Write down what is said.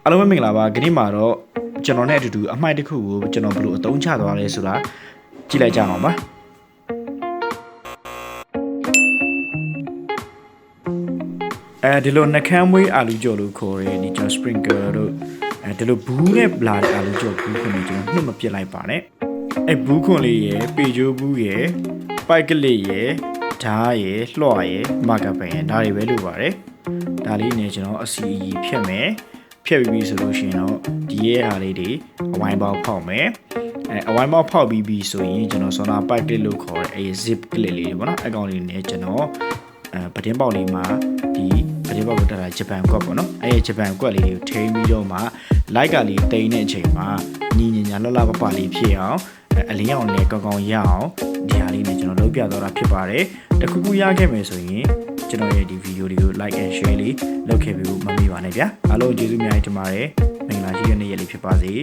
အားလုံးပဲမင်္ဂလာပါခဏမှာတော့ကျွန်တော်နဲ့အတူတူအမိုက်တစ်ခုကိုကျွန်တော်ဘယ်လိုအသုံးချသွားလဲဆိုတာကြည့်လိုက်ကြအောင်ပါဒီလိုနှကမ်းမွေးအာလူကြော်လို့ခေါ်တဲ့ဒီကျွန်တော် sprinkle တို့ဒီလိုဘူးနဲ့လာတဲ့အာလူကြော်ဘူးခွန်လေးကျွန်တော်နှုတ်မပြစ်လိုက်ပါနဲ့ဘူးခွန်လေးရယ်ပေချိုးဘူးရယ်ပိုက်ကလေးရယ်ဓားရယ်လှော့ရယ်မာကပန်ရယ်ဒါတွေပဲလိုပါတယ်ဒါလေးနဲ့ကျွန်တော်အစီအီဖြတ်မယ်ဖြတ်ပြီးဆိုလို့ရှိရင်တော့ဒီရဲ့ဟာလေးတွေအဝိုင်းပေါက်ဖောက်မယ်အဝိုင်းပေါက်ဖောက်ပြီးပြီဆိုရင်ကျွန်တော်ဆောနာပိုက်ကလေးလို့ခေါ်တဲ့zip ကလေးလေးပေါ့နော်အကောင်လေးနဲ့ကျွန်တော်ပတင်းပေါက်လေးမှာဒီပတင်းပေါက်ကိုတက်တာဂျပန်ကွက်ပေါ့နော်ဂျပန်ကွက်လေးကိုထိန်းပြီးတော့မှလိုက်ကလေးတိန်တဲ့အချိန်မှာညီညာလှလှပပလေးဖြစ်အောင်အလင်းအောင်နဲ့ကောင်းကောင်းရအောင်ဒီဟာလေးနဲ့ကျွန်တော်လုပ်ပြသွားတာဖြစ်ပါတယ်တခုခုရခဲ့မယ်ဆိုရင်ကျွန်တော်ရဲ့ဒီဗီဒီယိုတွေကို like and share လေးလုပ်ခဲ့ပြီးမမေ့ပါနဲ့ဗျာအားလုံးကျေးဇူးများတင်ပါတယ်မင်္ဂလာရှိတဲ့နေ့ရက်လေးဖြစ်ပါစေ